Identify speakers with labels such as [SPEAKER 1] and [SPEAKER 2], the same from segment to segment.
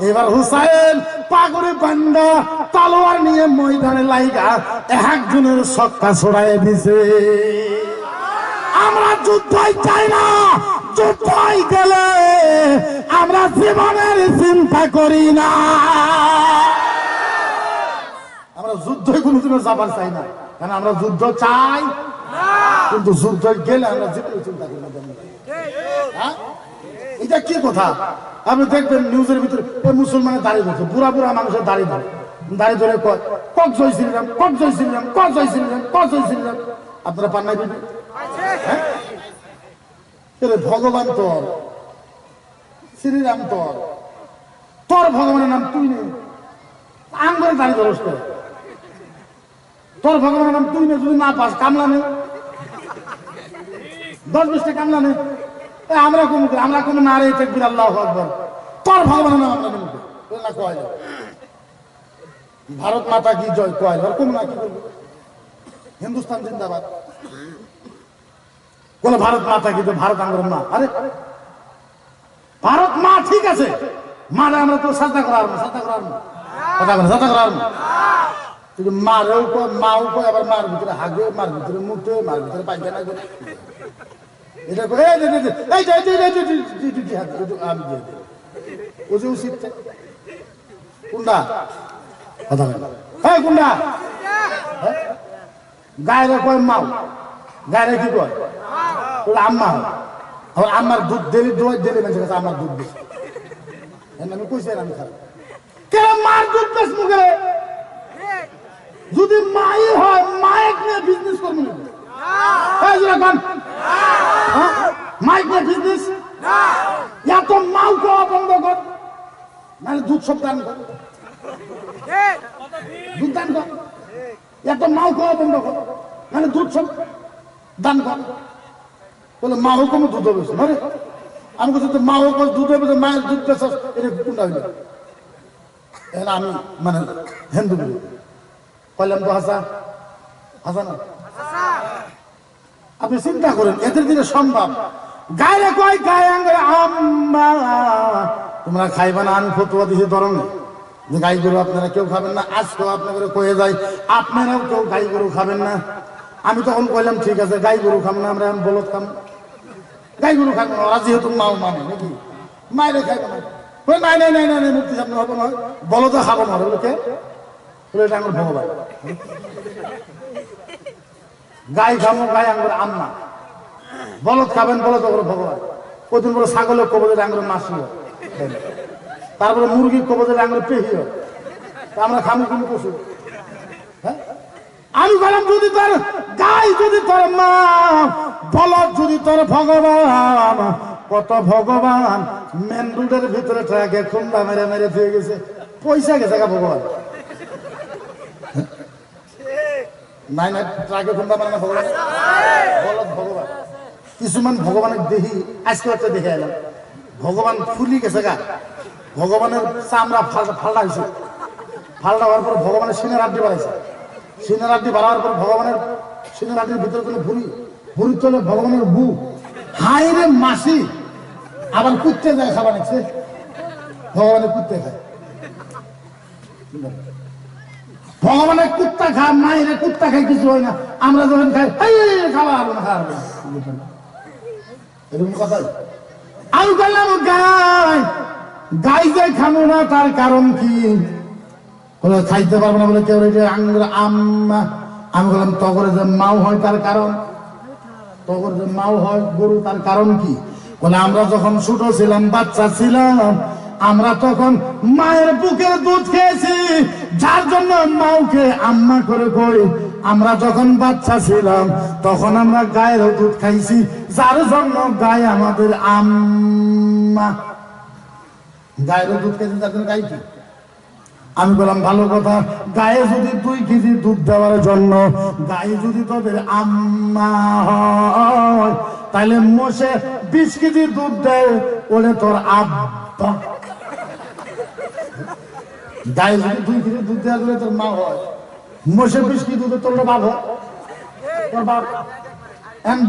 [SPEAKER 1] এবার হুসাইন পাগড়ি বান্ধা তলোয়ার নিয়ে ময়দানে লাইগা একজনের সক্কা ছড়াই দিছে। আমরা যুদ্ধই চাই না, যুদ্ধই গেলে আমরা জীবনের চিন্তা করি না। আমরা যুদ্ধই কোনোদিনও যাবার চাই না, কারণ আমরা যুদ্ধ চাই কিন্তু যুদ্ধ গেলে আমরা জীবনের চিন্তা করি না। এটা কি কথা? আপনি দেখবেন নিউজের ভিতরে মুসলমানের দাঁড়িয়ে ধরছে, বুড়া বুড়া মানুষের দাঁড়িয়ে ধরে কক জয় শ্রীরাম, কক জয় শ্রীরাম, কক জয় শ্রীরাম, কক জয় শ্রীরাম। আপনারা পান নাই? ভগবান তোর, শ্রীরাম তোর, তোর ভগবানের নাম তুই নেই, আঙ্গুরে দাঁড়িয়ে ধরস তোর ভগবানের নাম তুই নেই। যদি না পাস কামলা নেই, 10-20টা কামলা নেই। আমরা কোন নারে তাকবীর আল্লাহু আকবার, তোর ভগবানের নাম আমরা নেব না কয় না। ভারত মাতা কি জয় কয় আর কোন না কি বলবো, হিন্দুস্তান জিন্দাবাদ বলে ভারত মাতা কি জয়, ভারত আমার মা। আরে ভারত মা ঠিক আছে, মারে আমরা তো সাজদা করার না, সাজদা করার না, সাজদা করার না। কিন্তু মারেও কয়, মাও কয়, আবার মার ভিতরে হাগে, মার ভিতরে মুতে, মার ভিতরে পায়খানা করে। এটা করে উচিত কোনটা কোনটা গায়ের কয় মাও, গায়ের কি কয় আম্মা হয়। আবার আমার দুধ দেলি দোয়াই দেলি মানুষের কাছে আমার দুধ বেশি। আমি কইছি আমি খারাপ কেন মার দুধ বেশ মুখে? যদি মাই হয় মায়ের নিয়ে বিজনেস করবো না, মাইক নিয়ে বিজনেস এত মাও খাওয়া বন্ধ কর, মানে দুধ সব দান কর, দুধ দান কর। এত মাও খাওয়া বন্ধ কর, মানে দুধ সব দান কর। বলে মা হোক দুধ হবে, মানে আমি বলছি তো মা হোক দুধ হবে, মায়ের দুধ পেছ এটা কোনটা হইল? আমি মানে হিন্দু বলি কইলাম তো হাসা হাসা না। আপনি চিন্তা করেন এদের দিনে সম্ভব? গায়ে কয় গায়ে আম্মা তোমরা খাইবা না, আমি ফতুয়া দিছি ধরন যে গাই গরু আপনারা কেউ খাবেন না। আজকেও আপনাদের কয়ে যায় আপনারাও কেউ গাই গরু খাবেন না। আমি তখন কইলাম ঠিক আছে গাই গরু খাবো না, আমরা বলদ খাম, গাই গরু খাবো না। ওরা যেহেতু মাও মানে নাকি মায়েরে খাইবো না, নাই নাই নাই নাই মুক্তি সামনে হবো না, বলদ খাবো না। বলে কে? বলে এটা আমার ভগবান। গাই খাবো গাই আঙ্গুর আম্মা, বলদ খাবেন বলদ ওগুলো ভগবান। ওদিন বলে ছাগলের কবজের আঙ্গুর মাসি, তারপরে মুরগির কবজের আঙ্গুর পেহি। আমরা খামো কিন্তু পশু। হ্যাঁ আমি বললাম যদি তোর গাই যদি তোর মা, বলদ যদি তোর ভগবান, কত ভগবান মেন রোডের ভিতরে ট্রাকে খুন্দা মেরে মেরে দিয়ে গেছে, পয়সা গেছে গা ভগবান। নাই নাই ট্রাকে খুন্দা মারে না ভগবান, বলদ ভগবান। কিছুমান ভগবানের দেহি আজকে একটা দেখে এলাম, ভগবান ফুলি গেছে গা, ভগবানের চামড়া ফাল্টা হয়েছে, ফাল্টা হওয়ার পর ভগবানের সিনের আড্ডি বাড়াইছে, সিনের আড্ডি বাড়াবার পর ভগবানের সিনের আড্ডির ভিতরে কোনো ভুড়ি, ভুড়ি চলে ভগবানের বু, হাই রে মাসি। আবার কুত্তে যায় খাবার নিচ্ছে, ভগবানের কুত্তে খায়, ভগবানের কুত্তা খায়, মায়ের কুত্তা খায়, কিছু হয় না। আমরা যখন খাই খাওয়া হবে না, খাওয়া হবে না, এরকম কথা। আমি বললাম গাই গাই যাই খাবো না, তার কারণ কি? বলে খাইতে পারবো না, বলে কেউ আঙ্গুর আম্মা। আমি বললাম তগরে যে মাও হয় তার কারণ, তগর যে মাও হয় গরু তার কারণ কি? বলে আমরা যখন ছোট ছিলাম, বাচ্চা ছিলাম, আমরা তখন মায়ের বুকের দুধ খেয়েছি, যার জন্য মাওকে আম্মা করে কই। আমরা যখন বাচ্চা ছিলাম তখন আমরা গায়ের দুধ খাইছি, যার জন্য গায়ে আমাদের আম্মা। গায়ের দুধ খেয়েছি যার জন্য গাই কি? আমি বললাম ভালো কথা, গায়ে যদি 2 কেজি দুধ দেওয়ার জন্য গায়ে যদি তোদের আম্মা হয়, তাহলে মোষে 20 কেজি দুধ দেয়, ওরে তোর আব্বা। গায়ে যদি 2 কেজি দুধ দেওয়া গেলে তোর মা হয়, মোষে 20 কেজি দুধ তোর বাপ হয়, তোর বাপ।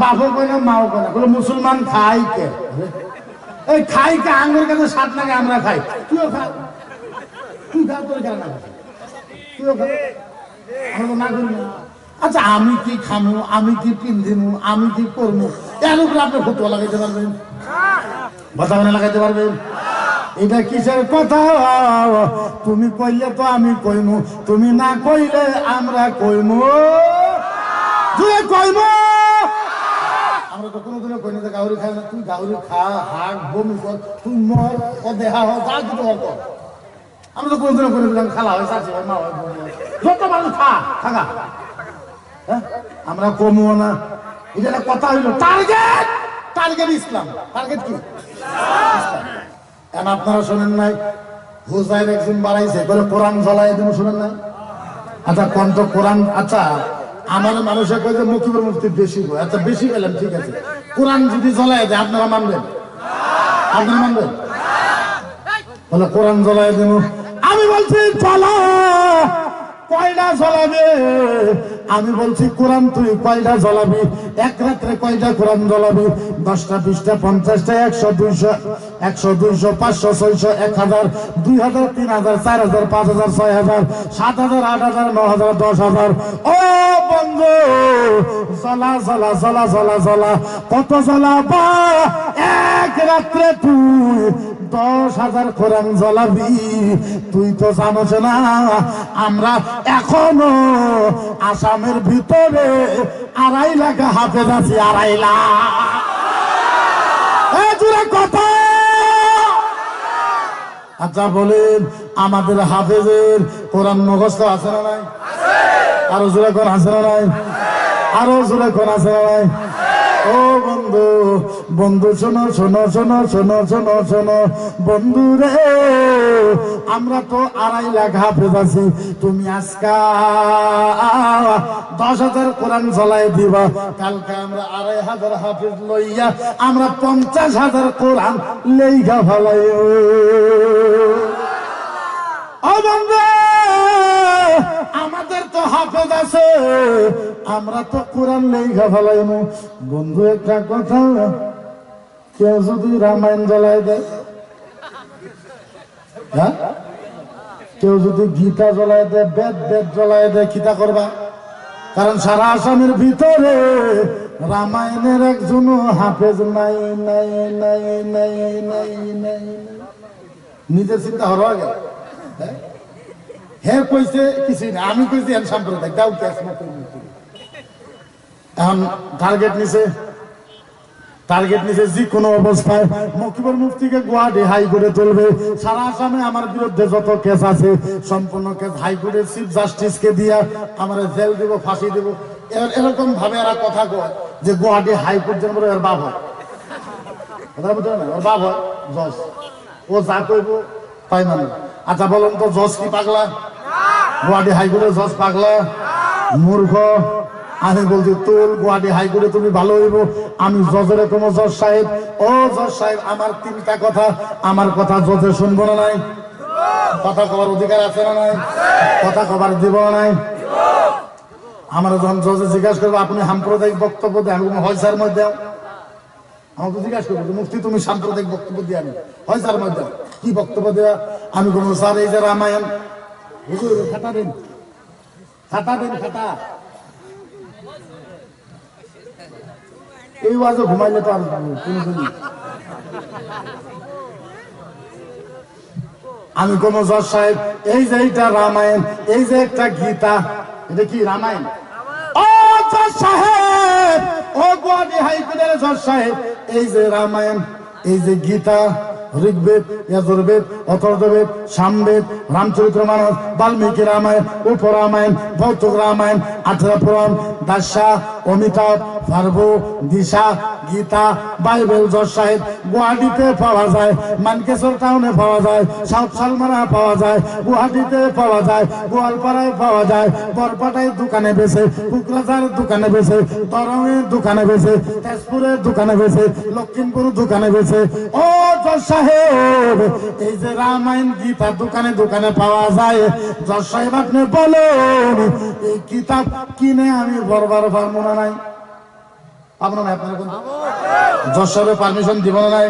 [SPEAKER 1] বাপও কয় না মাও কয় না, মুসলমান খাই কে? এই খাই কে আঙ্গুর কাছে স্বাদ লাগে আমরা খাই, তুইও খা, তুই খা, তোর কেন না তুইও খা, আমরা তো না করি না। আচ্ছা আমি কি খামু, আমি কি পিন্ধিমু, আমি কি করবো, এর উপরে আপনি ফতুয়া লাগাইতে পারবেন, কথা মানে লাগাইতে পারবেন? এটা কিসের কথা? তুমি কইলে তো আমি কইমু, তুমি না কইলে আমরা কইমু, তুই কইমু। আমরা তো কোনোদিনও কইনি যে গাউরি খাই না, তুই গাউরি খা, হাক, বমি কর, তুই মর, ও দেহা হোক, যা কিছু হোক। আমরা তো কোনোদিনও কইনি দিলাম খালা হয়, চাচি হয়, মা হয়, বমি হয়, যত পারো খা, খাগা। হ্যাঁ, আমরা কমুও না। এটা একটা কথা হইল টার্গেট, টার্গেট ইসলাম। টার্গেট কি? এখন আপনারা শোনেন নাই হুজাইর একজন বাড়াইছে করে কোরআন জ্বলাই দিন, শোনেন নাই? আচ্ছা কন্ত কোরআন, আচ্ছা আমার মানুষের কয়ে যে মুকিবুর মুফতি বেশি, আচ্ছা বেশি পেলাম ঠিক আছে, কোরআন যদি জ্বলাই দেয় আপনারা মানবেন? আপনারা মানবেন? বলে কোরআন জ্বলাই দিন। আমি বলছি জ্বলা, কয়টা জ্বলাবে? আমি বলছি কোরআন তুই কয়টা জ্বলাবি? এক রাত্রে কয়টা কোরআন জ্বলাবি? 10টা, 20টা, 50টা, 100, 200, 100, 200, 500, 600, 1000, 2000, 3000, 4000, 5000, 6000, 7000, 8000, 9000, 10000। ও বন্ধু, জ্বলা জ্বলা জ্বলা জ্বলা জ্বলা, কত জ্বলাবা? এক রাত্রে তুই 10,000 কোরআন জ্বলাবি। তুই তো জানোস না আমরা এখনো আসামের ভিতরে 2.5 লাখ হাফেজ আছি, 2.5 লাখ কথা। আচ্ছা বলেন আমাদের হাফেজের কোরআন মুখস্থ আছে না নাই? আরো জোরে কোন আছে না নাই? আরো জোরে কোন আছে না নাই? ও বন্ধু, বন্ধু শোনো শোনো শোনো শোনো শোনো শোনো বন্ধু রে, আমরা তো 2.5 লাখ হাফেজ আছি। তুমি আজকা 10,000 কোরআন জ্বলাই দিবা, কালকে আমরা 2,500 হাফেজ লইয়া আমরা 50,000 কোরআন লেইগা ফেলাই। ও বন্ধু, আমাদের তো হাফেজ আছে, আমরা তো কোরআন লেখা ফেলাইমু। বন্ধু একটা কথা, কেউ যদি রামায়ণ জ্বলাই দেয়, হ্যাঁ, কেউ যদি গীতা জ্বলাই দেয়, বেদ বেদ জ্বলাই দেয়, কিতা করবা? কারণ সারা আসামের ভিতরে রামায়ণের একজনও হাফেজ নাই নাই নাই নাই নাই নাই। নিজের চিন্তা হওয়া গেল, হ্যাঁ কইছে কিছুই না, আমি কইছি এখন সাম্প্রদায়িক দাও কি আসলে। এখন টার্গেট নিছে যে কোনো অবস্থায় মুকিবুর মুফতিকে গুয়াহাটি হাইকোর্টে তুলবে। সারা আসামে আমার বিরুদ্ধে যত কেস আছে সম্পূর্ণ কেস হাইকোর্টের চিফ জাস্টিসকে দিয়া আমার জেল দিব, ফাঁসি দিব। এরকম ভাবে এরা কথা কয় যে গুয়াহাটি হাইকোর্ট যেন এর বাপ হয়, কথা বুঝতে না, ওর বাপ হয় জজ, ও যা কইব তাই মানে। আচ্ছা বলুন তো জজ কি পাগলা? গুয়াহাটি হাইকোর্টের জজ পাগলা? মূর্খ। আমি বলছি তোর গুয়াহাটি হাইকোর্টে তুমি ভালো হইব। আমি জজের কোনো জজ সাহেব, ও জজ সাহেব আমার 3টা কথা, আমার কথা জজে শুনবো না নাই? কথা কবার অধিকার আছে না নাই? কথা কবার দিব না নাই? আমার যখন জজে জিজ্ঞাসা করবো আপনি সাম্প্রদায়িক বক্তব্য দেন, হয় স্যার মধ্যে দাও। আমাকে জিজ্ঞাসা করবো মুফতি তুমি সাম্প্রদায়িক বক্তব্য দিয়ে আনি, হয় স্যার মধ্যে কি বক্তব্য দেওয়া? আমি বলবো স্যার এই যে রামায়ণ, খাতা দিন, খাতা দিন, খাতা। এই ওয়াজও ঘুমাইলে তো আর কোনদিন। আমি কোন জজ সাহেব, এই যে এইটা রামায়ণ, এই যে একটা গীতা, এটা কি রামায়ণ? ও জজ সাহেব, ও গুয়াহাটি হাইকোর্টের জজ সাহেব, এই যে রামায়ণ, এই যে গীতা, ঋগ্বেদ, যজুর্বেদ, অথর্ববেদ, সামবেদ, রামচরিত্র মানস, বাল্মীকি রামায়ণ, উপরামায়ণ, ভৌতুক রামায়ণ, 18 পুরাণ, দাসা, অমিতাভ, ফার্বো, দিশা, গীতা, বাইবেল জজ সাহেব গুয়াহাটিতে পাওয়া যায়, মানকেশ্বর টাউনে পাওয়া যায়, সাউথ সালমারা পাওয়া যায়, গুয়াহাটিতে পাওয়া যায়, গোয়ালপাড়ায় পাওয়া যায়, বরপাটায় দোকানে বেছে, কুকরাঝার দোকানে বেছে, তরঙের দোকানে বেছে, তেজপুরের দোকানে বেছে, লক্ষ্মীপুর দোকানে বেছে। ও জজ সাহেব, এই যে রামায়ণ গীতা দোকানে দোকানে পাওয়া যায়, জজ সাহেব আপনি বলেন এই কিতাব কিনে আমি বরবার পারবো না নাই? পাবো না? আপনার জজ সাহেবের পারমিশন দিব না নাই?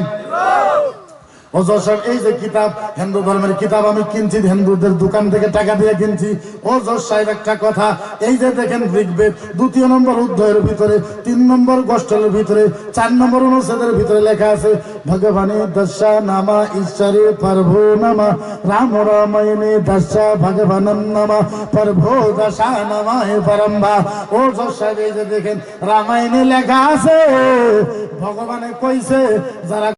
[SPEAKER 1] ও জজ সাহেব, এই যে কিতাব, হিন্দু ধর্মের কিতাব আমি কিনছি, হিন্দুদের দোকান থেকে টাকা দিয়ে কিনছি। ও জজ সাহেব একটা কথা, এই যে দেখেন ঋগ্বেদ 2 নম্বর অধ্যায়ের ভিতরে 3 নম্বর গোষ্ঠের ভিতরে 4 নম্বর অনুচ্ছেদের ভিতরে লেখা আছে ভগবানে দশা নামা ঈশ্বরে প্রভু নামা রাম রামায়ণে দশা ভগবানম নামা প্রভু দশা নামায় পরম্বা। ও জজ সাহেব, এই যে দেখেন রামায়ণে লেখা আছে ভগবানে কইছে যারা